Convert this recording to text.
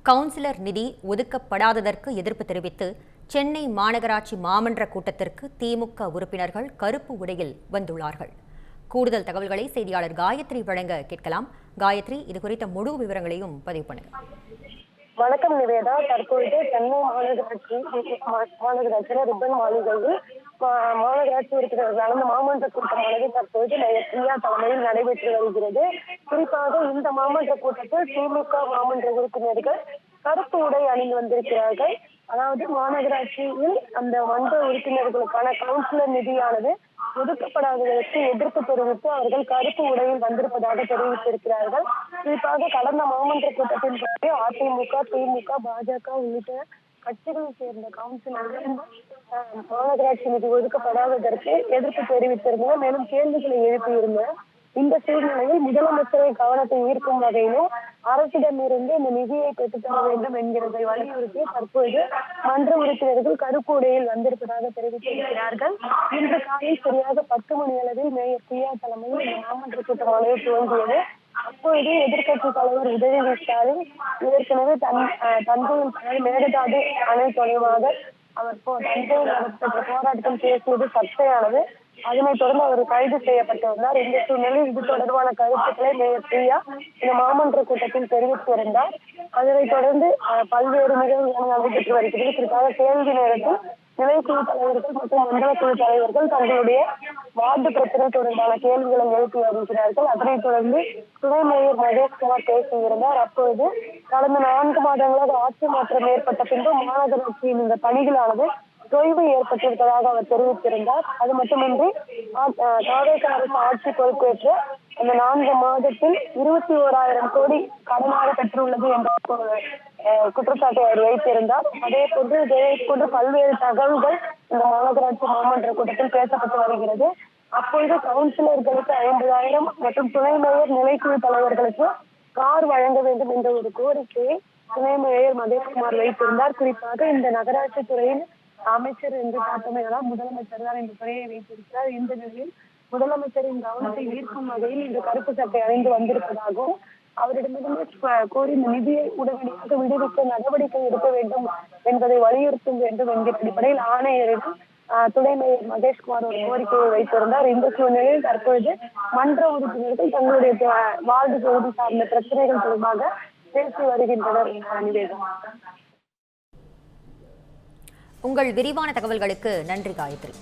Councillor நிதி ஒதுக்கப்படாததற்கு எதிர்ப்பு தெரிவித்து சென்னை மாநகராட்சி மாமன்ற கூட்டத்திற்கு திமுக உறுப்பினர்கள் கருப்பு உடையில் வந்துள்ளார்கள். கூடுதல் தகவல்களை செய்தியாளர் காயத்ரி வழங்க கேட்கலாம். காயத்ரி, இது குறித்த முழு விவரங்களையும் பதிவு பண்ணுங்க. வணக்கம் நிவேதா. தற்பொழுது சென்னை மாநகராட்சியில ரிப்பன் மாளிகையில் மாநகராட்சி உறுப்பினர்கள் நடந்த மாமன்ற கூட்டமானது தற்பொழுது பிரியா தலைமையில் நடைபெற்று வருகிறது. குறிப்பாக இந்த மாமன்ற கூட்டத்தில் திமுக மாமன்ற உறுப்பினர்கள் கருப்பு உடை அணிந்து வந்திருக்கிறார்கள். அதாவது மாநகராட்சியில் அந்த மன்ற உறுப்பினர்களுக்கான கவுன்சிலர் நிதியானது ஒதுக்கப்படாததற்கு எதிர்ப்பு தெரிவித்து அவர்கள் கருப்பு உடையில் வந்திருப்பதாக தெரிவித்திருக்கிறார்கள். குறிப்பாக கடந்த மாமன்ற கூட்டத்தின் போது அதிமுக, திமுக, பாஜக உள்ளிட்ட கட்சிகளை சேர்ந்த கவுன்சிலர்கள் மாநகராட்சி நிதி ஒதுக்கப்படாததற்கு எதிர்ப்பு தெரிவித்திருந்தனர். மேலும் கேள்விகளை எழுப்பியிருந்தனர். இந்த சூழ்நிலையில் முதலமைச்சரை கவனத்தை ஈர்க்கும் வகையிலும் அரசிடமிருந்து இந்த நிதியை பெற்றுத்தர வேண்டும் என்கிறதை வலியுறுத்தி தற்போது மன்ற உறுப்பினர்கள் கருப்பு உடையில் வந்திருப்பதாக தெரிவித்திருக்கிறார்கள். இன்று காலை சரியாக 10 மணி அளவில் மேயர் பிரியா தலைமையில் இந்த மாமன்ற கூட்டமானது துவங்கியது. அப்பொழுது எதிர்கட்சி தலைவர் உதயநிதி ஸ்டாலின் ஏற்கனவே தஞ்சையில் மேகதாது அணை தொடர்பாக அவர் தஞ்சையில் நடத்தப்பட்ட போராட்டம் பேசியது சர்ச்சையானது. அதனைத் தொடர்ந்து அவர் கைது செய்யப்பட்டிருந்தார். இந்த சூழ்நிலையில் இது தொடர்பான கருத்துக்களை மேயர் பிரியா இந்த மாமன்ற கூட்டத்தில் தெரிவித்திருந்தார். அதனைத் தொடர்ந்து பல்வேறு நிகழ்வுகள் நடைபெற்று வருகிறது. குறிப்பாக கேள்வி நேரத்தில் நிலைக்குழு தலைவர்கள் மற்றும் மண்டல குழு தலைவர்கள் தங்களுடைய வார்டு பிரச்சனை தொடர்பான கேள்விகளை எழுப்பி வருகிறார்கள். அதனைத் தொடர்ந்து துணை மேயர் மகேஷ்குமார் பேசியிருந்தார். அப்பொழுது கடந்த 4 மாதங்களாக ஆட்சி மாற்றம் ஏற்பட்ட பின்பு மாநகராட்சியின் இந்த பணிகளானது தொய்வு ஏற்பட்டிருப்பதாக அவர் தெரிவித்திருந்தார். அது மட்டுமின்றி தாவேகா அரசு ஆட்சி பொறுப்பேற்று அந்த 4 மாதத்தில் 21,000 கோடி கடனாக பெற்றுள்ளது என்ற குற்றச்சாட்டை அவர் வைத்திருந்தார். அதே போன்று பல்வேறு தகவல்கள் இந்த மாநகராட்சி மாமன்ற கூட்டத்தில் பேசப்பட்டு வருகிறது. அப்பொழுது கவுன்சிலர்களுக்கு 50,000 மற்றும் துணை மேயர் நிலைக்குழு தலைவர்களுக்கு கார் வழங்க வேண்டும் என்ற ஒரு கோரிக்கையை துணை மேயர் மகேஷ்குமார் வைத்திருந்தார். குறிப்பாக இந்த நகராட்சி துறையில் அமைச்சர் என்று பார்த்தமையால் முதலமைச்சர் தான் இந்த துறையை வைத்திருக்கிறார். இந்த நிலையில் முதலமைச்சரின் கவனத்தை ஈர்க்கும் வகையில் இந்த கருப்பு சட்டை அணிந்து வந்திருப்பதாகவும் அவரிடமிருந்து கோரி இந்த நிதியை உடனடியாக விடுவிக்க நடவடிக்கை எடுக்க வேண்டும் என்பதை வலியுறுத்த வேண்டும் என்கிற அடிப்படையில் ஆணையரிடம் துணை மேயர் மகேஷ்குமார் ஒரு கோரிக்கையை வைத்திருந்தார். இந்த சூழ்நிலையில் தற்பொழுது மன்ற உறுப்பினர்கள் தங்களுடைய வார்டு தொகுதி சார்ந்த பிரச்சனைகள் தொடர்பாக பேசி வருகின்றனர். நிவேதா, உங்கள் விரிவான தகவல்களுக்கு நன்றி காயத்ரி.